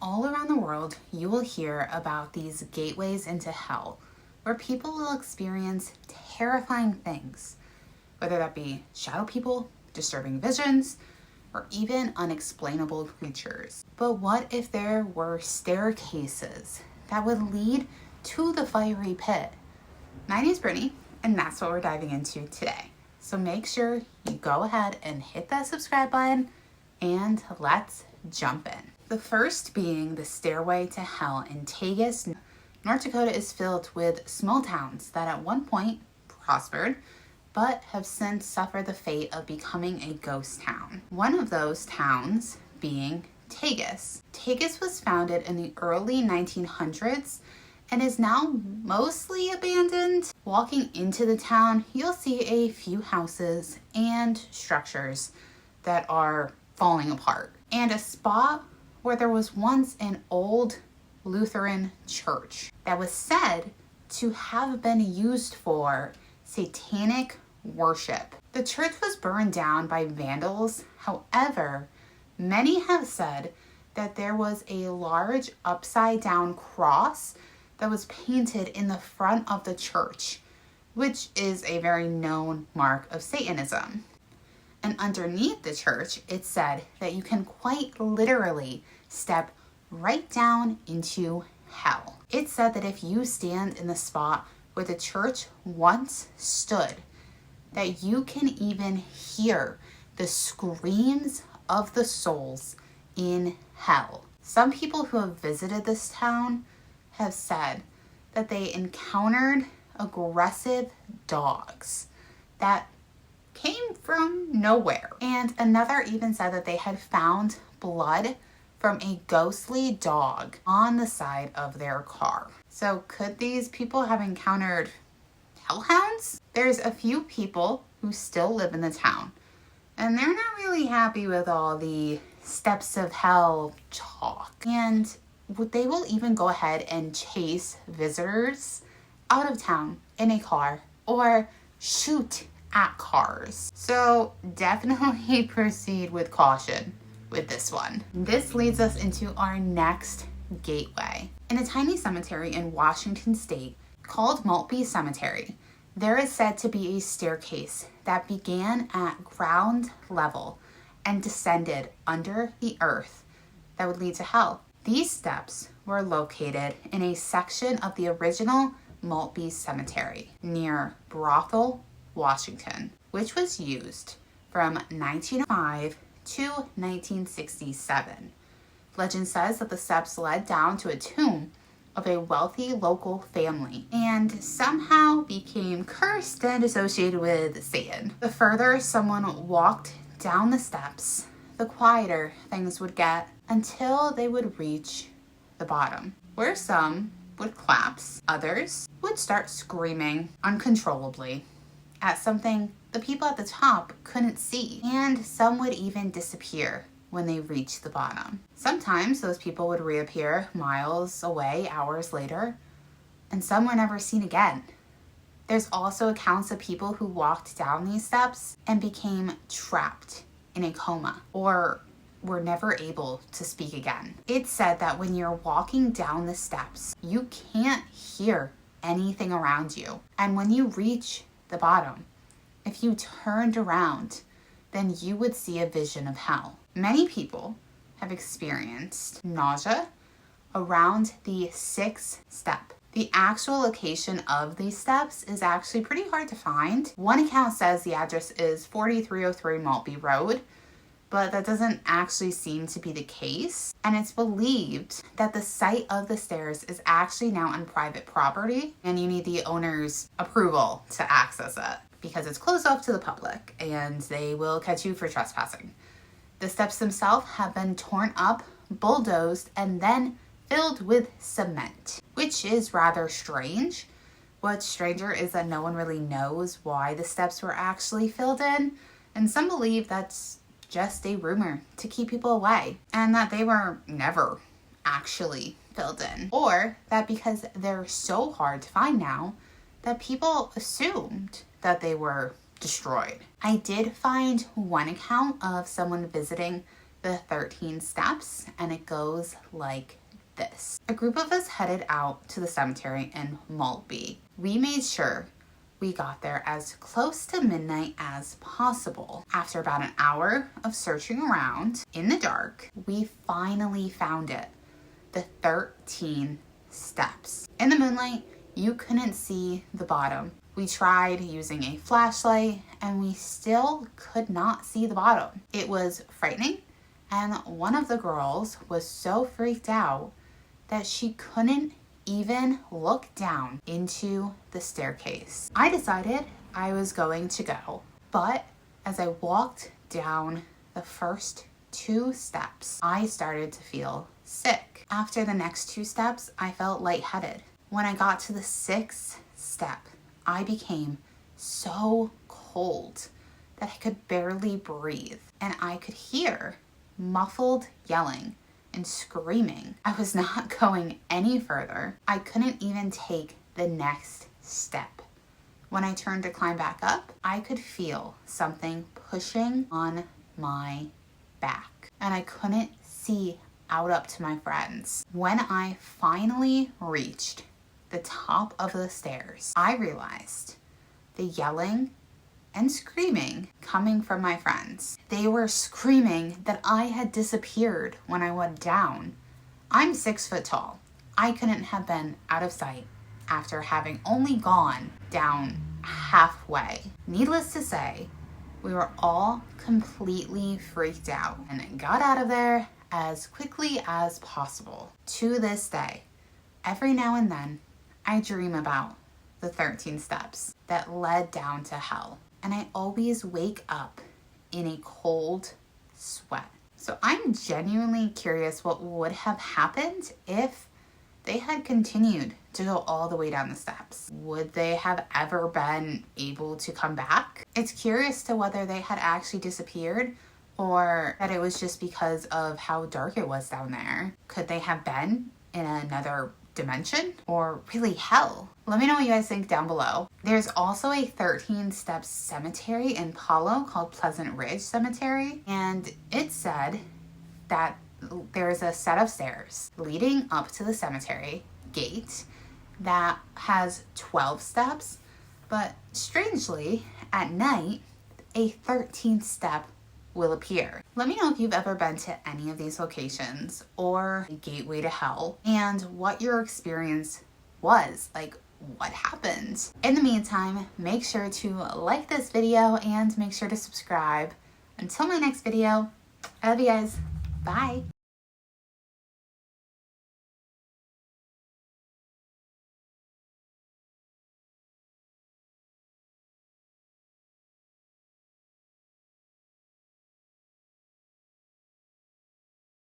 all around the world, you will hear about these gateways into hell, where people will experience terrifying things, whether that be shadow people, disturbing visions, or even unexplainable creatures. But what if there were staircases that would lead to the fiery pit? My name's Brittany, and that's what we're diving into today. So make sure you go ahead and hit that subscribe button, and let's jump in. The first being the stairway to hell in Tegas, North Dakota, is filled with small towns that at one point prospered, but have since suffered the fate of becoming a ghost town. One of those towns being Tegas. Tegas was founded in the early 1900s and is now mostly abandoned. Walking into the town, you'll see a few houses and structures that are falling apart, and a spot where there was once an old Lutheran church that was said to have been used for satanic worship. The church was burned down by vandals. However, many have said that there was a large upside down cross that was painted in the front of the church, which is a very known mark of Satanism. And underneath the church, it said that you can quite literally step right down into hell. It said that if you stand in the spot where the church once stood, that you can even hear the screams of the souls in hell. Some people who have visited this town have said that they encountered aggressive dogs that came from nowhere. And another even said that they had found blood from a ghostly dog on the side of their car. So could these people have encountered hellhounds? There's a few people who still live in the town, and they're not really happy with all the steps of hell talk. And they will even go ahead and chase visitors out of town in a car or shoot at cars. So definitely proceed with caution with this one. This leads us into our next gateway. In a tiny cemetery in Washington state called Maltby Cemetery, there is said to be a staircase that began at ground level and descended under the earth that would lead to hell. These steps were located in a section of the original Maltby Cemetery near Brothel, Washington, which was used from 1905 to 1967. Legend says that the steps led down to a tomb of a wealthy local family and somehow became cursed and associated with Satan. The further someone walked down the steps, the quieter things would get until they would reach the bottom, where some would collapse, others would start screaming uncontrollably at something the people at the top couldn't see, and some would even disappear when they reached the bottom. Sometimes those people would reappear miles away hours later, and some were never seen again. There's also accounts of people who walked down these steps and became trapped in a coma or were never able to speak again. It's said that when you're walking down the steps, you can't hear anything around you. And when you reach the bottom, if you turned around, then you would see a vision of hell. Many people have experienced nausea around the sixth step. The actual location of these steps is actually pretty hard to find. One account says the address is 4303 Maltby Road, but that doesn't actually seem to be the case. And it's believed that the site of the stairs is actually now on private property, and you need the owner's approval to access it because it's closed off to the public and they will catch you for trespassing. The steps themselves have been torn up, bulldozed, and then filled with cement, which is rather strange. What's stranger is that no one really knows why the steps were actually filled in, and some believe that's just a rumor to keep people away, and that they were never actually filled in, or that because they're so hard to find now, that people assumed that they were destroyed. I did find one account of someone visiting the 13 steps, and it goes like this. A group of us headed out to the cemetery in Maltby. We made sure we got there as close to midnight as possible. After about an hour of searching around in the dark, we finally found it. The 13 steps. In the moonlight, you couldn't see the bottom. We tried using a flashlight and we still could not see the bottom. It was frightening, and one of the girls was so freaked out that she couldn't even look down into the staircase. I decided I was going to go, but as I walked down the first 2 steps, I started to feel sick. After the next 2 steps, I felt lightheaded. When I got to the 6th step, I became so cold that I could barely breathe, and I could hear muffled yelling and screaming. I was not going any further. I couldn't even take the next step. When I turned to climb back up, I could feel something pushing on my back, and I couldn't see out up to my friends. When I finally reached the top of the stairs, I realized the yelling and screaming coming from my friends. They were screaming that I had disappeared when I went down. I'm 6 foot tall. I couldn't have been out of sight after having only gone down halfway. Needless to say, we were all completely freaked out and got out of there as quickly as possible. To this day, every now and then, I dream about the 13 steps that led down to hell. And I always wake up in a cold sweat. So I'm genuinely curious what would have happened if they had continued to go all the way down the steps. Would they have ever been able to come back? It's curious to whether they had actually disappeared or that it was just because of how dark it was down there. Could they have been in another dimension or really hell? Let me know what you guys think down below. There's also a 13-step cemetery in Palo called Pleasant Ridge Cemetery, and it said that there's a set of stairs leading up to the cemetery gate that has 12 steps, but strangely, at night, a 13th step will appear. Let me know if you've ever been to any of these locations or a gateway to hell and what your experience was. Like, what happened? In the meantime, make sure to like this video and make sure to subscribe. Until my next video, I love you guys. Bye.